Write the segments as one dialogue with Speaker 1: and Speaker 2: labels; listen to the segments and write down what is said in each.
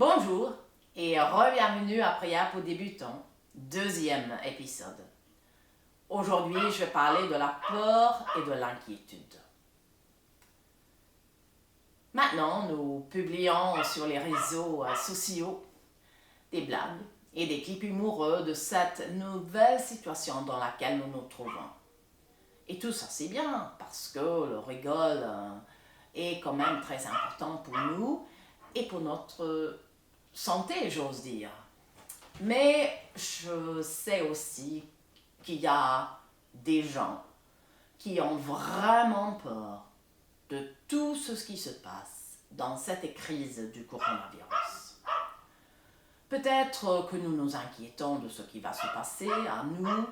Speaker 1: Bonjour et bienvenue à Prière pour débutants, deuxième épisode. Aujourd'hui, je vais parler de la peur et de l'inquiétude. Maintenant, nous publions sur les réseaux sociaux des blagues et des clips humoureux de cette nouvelle situation dans laquelle nous nous trouvons. Et tout ça, c'est bien parce que le rigole est quand même très important pour nous et pour notre santé, j'ose dire. Mais je sais aussi qu'il y a des gens qui ont vraiment peur de tout ce qui se passe dans cette crise du coronavirus. Peut-être que nous nous inquiétons de ce qui va se passer à nous,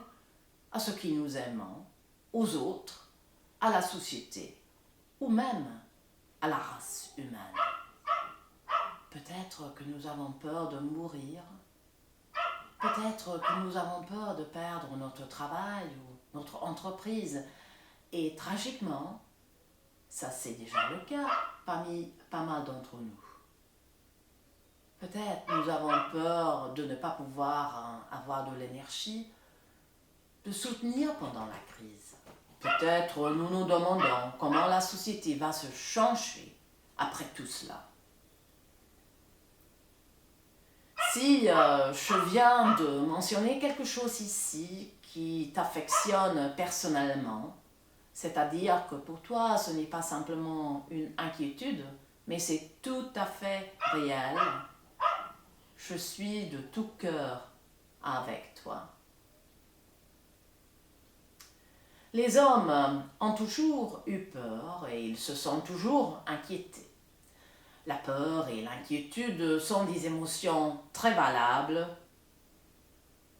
Speaker 1: à ceux qui nous aimons, aux autres, à la société ou même à la race humaine. Peut-être que nous avons peur de mourir. Peut-être que nous avons peur de perdre notre travail ou notre entreprise. Et tragiquement, ça c'est déjà le cas parmi pas mal d'entre nous. Peut-être nous avons peur de ne pas pouvoir avoir de l'énergie, de soutenir pendant la crise. Peut-être nous nous demandons comment la société va se changer après tout cela. Si je viens de mentionner quelque chose ici qui t'affectionne personnellement, c'est-à-dire que pour toi ce n'est pas simplement une inquiétude, mais c'est tout à fait réel, je suis de tout cœur avec toi. Les hommes ont toujours eu peur et ils se sont toujours inquiétés. La peur et l'inquiétude sont des émotions très valables,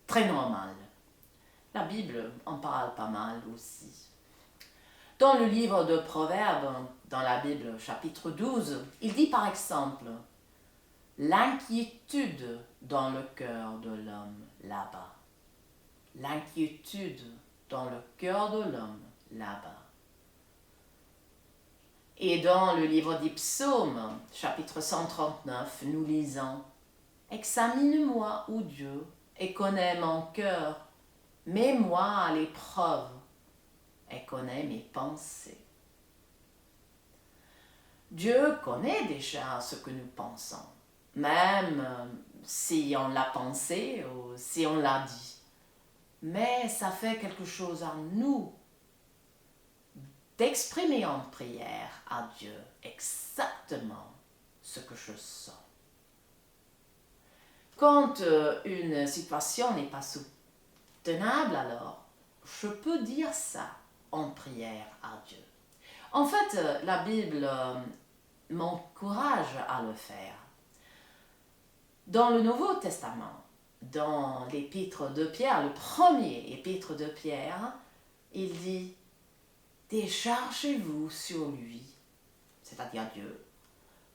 Speaker 1: très normales. La Bible en parle pas mal aussi. Dans le livre de Proverbes, dans la Bible chapitre 12, il dit par exemple « L'inquiétude dans le cœur de l'homme là-bas. L'inquiétude dans le cœur de l'homme là-bas. » Et dans le livre des Psaumes, chapitre 139, nous lisons « Examine-moi, ô Dieu, et connais mon cœur, mets-moi à l'épreuve, et connais mes pensées. » Dieu connaît déjà ce que nous pensons, même si on l'a pensé ou si on l'a dit. Mais ça fait quelque chose à nous d'exprimer en prière à Dieu exactement ce que je sens. Quand une situation n'est pas soutenable, alors, je peux dire ça en prière à Dieu. En fait, la Bible m'encourage à le faire. Dans le Nouveau Testament, dans l'épître de Pierre, le premier épître de Pierre, il dit « Déchargez-vous sur lui, c'est-à-dire Dieu,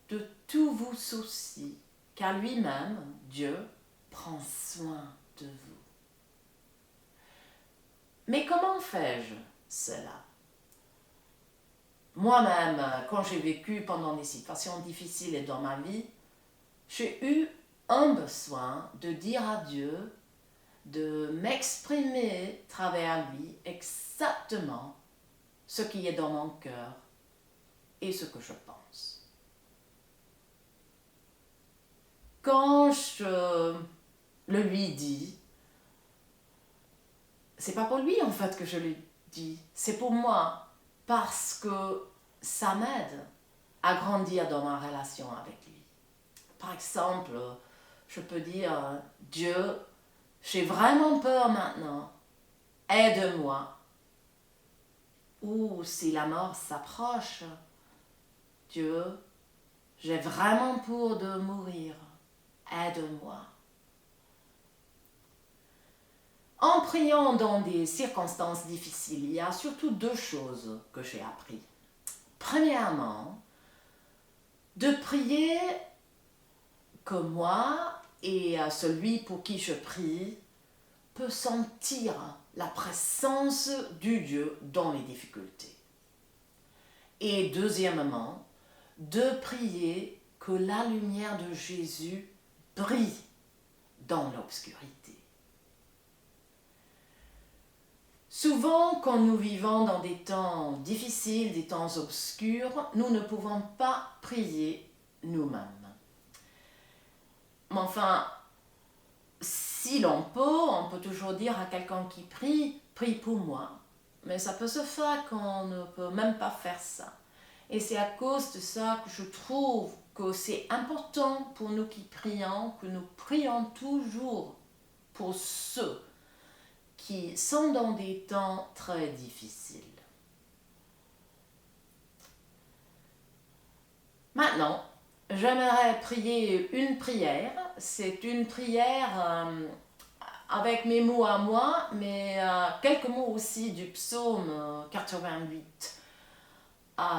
Speaker 1: de tous vos soucis, car lui-même, Dieu, prend soin de vous. » Mais comment fais-je cela? Moi-même, quand j'ai vécu pendant des situations difficiles dans ma vie, j'ai eu un besoin de dire à Dieu, de m'exprimer à travers lui exactement ce qui est dans mon cœur et ce que je pense. Quand je le lui dis, c'est pas pour lui en fait que je lui dis, c'est pour moi, parce que ça m'aide à grandir dans ma relation avec lui. Par exemple, je peux dire, Dieu, j'ai vraiment peur maintenant, aide-moi. Ou si la mort s'approche, Dieu, j'ai vraiment peur de mourir, aide-moi. En priant dans des circonstances difficiles, il y a surtout deux choses que j'ai appris. Premièrement, de prier que moi et celui pour qui je prie peut sentir la présence du Dieu dans les difficultés. Et deuxièmement, de prier que la lumière de Jésus brille dans l'obscurité. Souvent, quand nous vivons dans des temps difficiles, des temps obscurs, nous ne pouvons pas prier nous-mêmes. Mais enfin, si l'on peut, on peut toujours dire à quelqu'un qui prie, prie pour moi. Mais ça peut se faire qu'on ne peut même pas faire ça. Et c'est à cause de ça que je trouve que c'est important pour nous qui prions, que nous prions toujours pour ceux qui sont dans des temps très difficiles. Maintenant, j'aimerais prier une prière. C'est une prière avec mes mots à moi, mais quelques mots aussi du psaume 88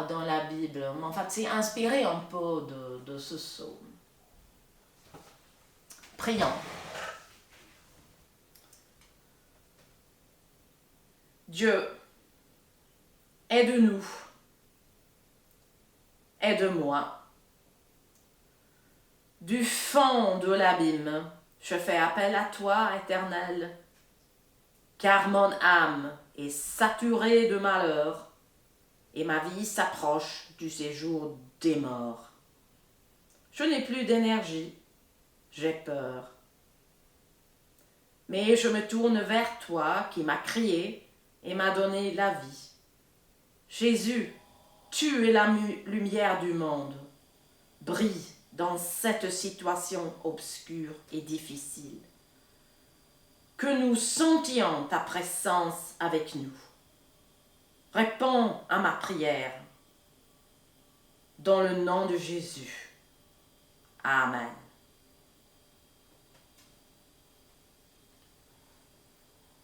Speaker 1: dans la Bible. En fait, c'est inspiré un peu de ce psaume. Prions. Dieu, aide-nous, aide-moi. Du fond de l'abîme, je fais appel à toi, Éternel, car mon âme est saturée de malheur et ma vie s'approche du séjour des morts. Je n'ai plus d'énergie, j'ai peur. Mais je me tourne vers toi qui m'as créé et m'a donné la vie. Jésus, tu es la lumière du monde. Brille dans cette situation obscure et difficile. Que nous sentions ta présence avec nous. Réponds à ma prière. Dans le nom de Jésus. Amen.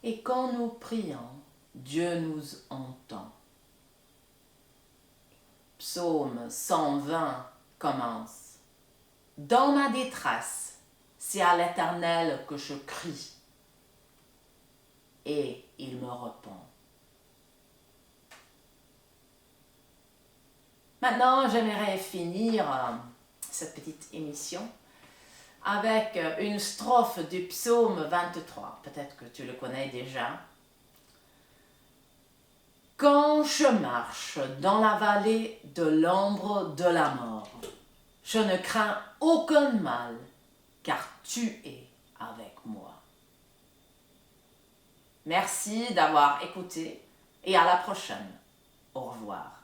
Speaker 1: Et quand nous prions, Dieu nous entend. Psaume 120 commence. Dans ma détresse, c'est à l'Éternel que je crie, et il me répond. Maintenant, j'aimerais finir cette petite émission avec une strophe du psaume 23. Peut-être que tu le connais déjà. Quand je marche dans la vallée de l'ombre de la mort, je ne crains aucun mal, car tu es avec moi. Merci d'avoir écouté et à la prochaine. Au revoir.